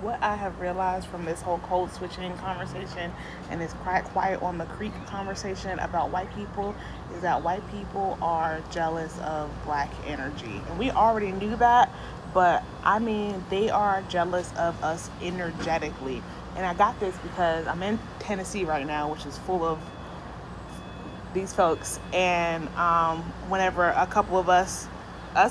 what I have realized from this whole code switching conversation and this quiet on the creek conversation about white people is that white people are jealous of black energy. And we already knew that, but I mean, they are jealous of us energetically. And I got this because I'm in Tennessee right now, which is full of these folks. And whenever a couple of us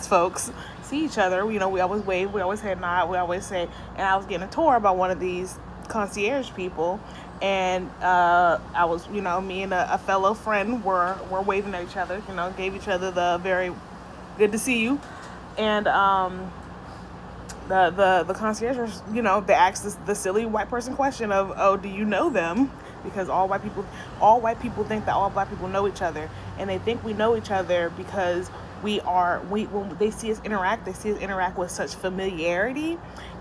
folks, see each other, we always wave, we always head nod, we always say. And I was getting a tour by one of these concierge people, and I was, me and a fellow friend were waving at each other, gave each other the very good to see you. And the concierge, they asked the silly white person question of, oh, do you know them? Because all white people think that all black people know each other, and they think we know each other because we when they see us interact with such familiarity.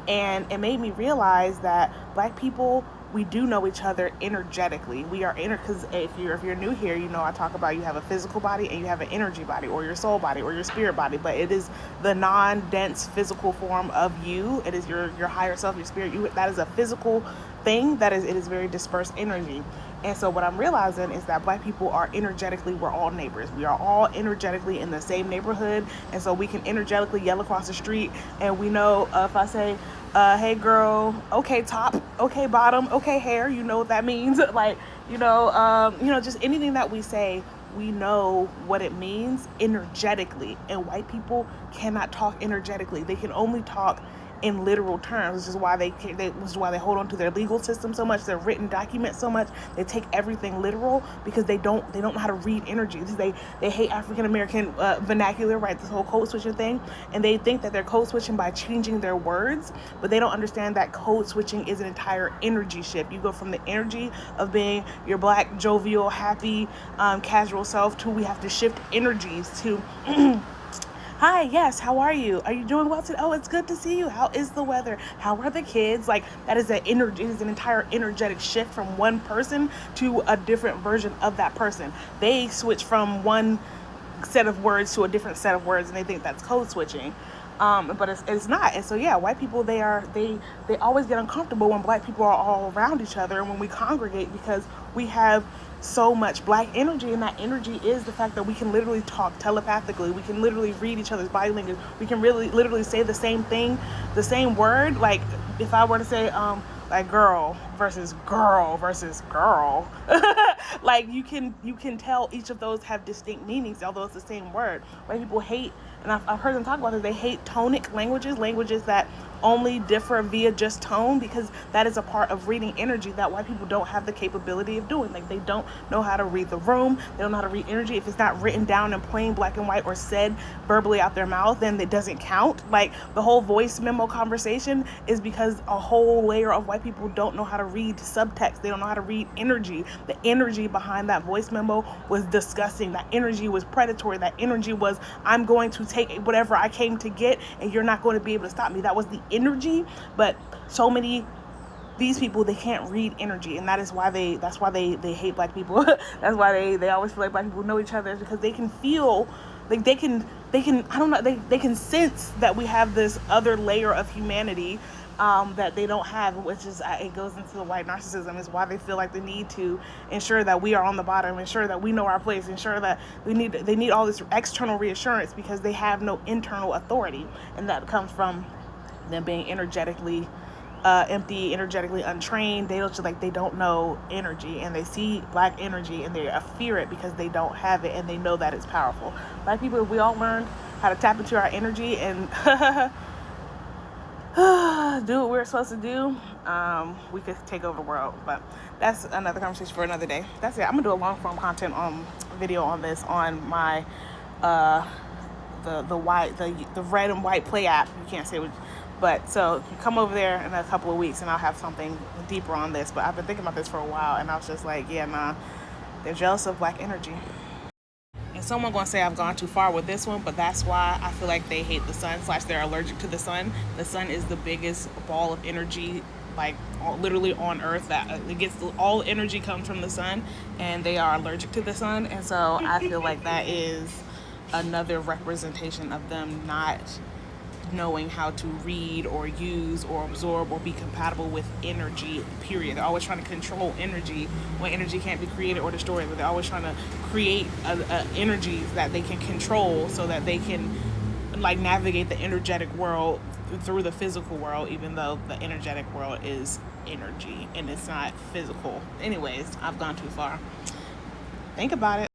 And it made me realize that black people, we do know each other energetically. We are because if you're new here, I talk about you have a physical body and you have an energy body, or your soul body, or your spirit body. But it is the non-dense physical form of you. It is your higher self, your spirit. That is a physical thing. It is very dispersed energy. And so what I'm realizing is that black people are energetically, we're all neighbors. We are all energetically in the same neighborhood. And so we can energetically yell across the street. And we know if I say, hey girl, okay top, okay bottom, okay hair, you know what that means. Like, just anything that we say, we know what it means energetically. And white people cannot talk energetically. They can only talk in literal terms, which is why they hold on to their legal system so much, their written documents so much. They take everything literal because they don't know how to read energy. They hate African American vernacular, right? This whole code switching thing, and they think that they're code switching by changing their words, but they don't understand that code switching is an entire energy shift. You go from the energy of being your black, jovial, happy, casual self to we have to shift energies to hi, yes, how are you? Are you doing well today? Oh, it's good to see you. How is the weather? How are the kids? Like, that is an entire energetic shift from one person to a different version of that person. They switch from one set of words to a different set of words, and they think that's code switching. But it's not. And so yeah, white people, they always get uncomfortable when black people are all around each other and when we congregate, because we have so much black energy, and that energy is the fact that we can literally talk telepathically. We can literally read each other's body language. We can really literally say the same thing, the same word. Like if I were to say like girl versus girl like you can tell each of those have distinct meanings, although it's the same word. White people hate, and I've heard them talk about this, they hate tonic languages that only differ via just tone, because that is a part of reading energy that white people don't have the capability of doing. Like, they don't know how to read the room, they don't know how to read energy. If it's not written down in plain black and white or said verbally out their mouth, then it doesn't count. Like, the whole voice memo conversation is because a whole layer of white people don't know how to read subtext. They don't know how to read energy. The energy behind that voice memo was disgusting. That energy was predatory. That energy was, I'm going to take whatever I came to get, and you're not going to be able to stop me. That was the energy. But so many these people, they can't read energy, and that's why they hate black people. That's why they always feel like black people know each other, because they can feel like they can I don't know, they can sense that we have this other layer of humanity that they don't have, which is it goes into the white narcissism. Is why they feel like they need to ensure that we are on the bottom, ensure that we know our place, ensure that they need all this external reassurance, because they have no internal authority, and that comes from them being energetically empty, energetically untrained. They don't know energy, and they see black energy and they fear it because they don't have it, and they know that it's powerful. Black people, if we all learned how to tap into our energy and do what we're supposed to do, we could take over the world. But that's another conversation for another day. That's it. I'm gonna do a long form content video on this on my the red and white play app. You can't say which, but so you come over there in a couple of weeks and I'll have something deeper on this. But I've been thinking about this for a while, and I was just like, yeah, nah, they're jealous of black energy. And someone gonna say I've gone too far with this one, but that's why I feel like they hate the sun / they're allergic to the sun. The sun is the biggest ball of energy, like literally on Earth. That it gets all energy comes from the sun, and they are allergic to the sun. And so I feel like that is another representation of them not knowing how to read or use or absorb or be compatible with energy, period. They're always trying to control energy when energy can't be created or destroyed, but they're always trying to create energies that they can control so that they can like navigate the energetic world through the physical world, even though the energetic world is energy and it's not physical. Anyways, I've gone too far. Think about it.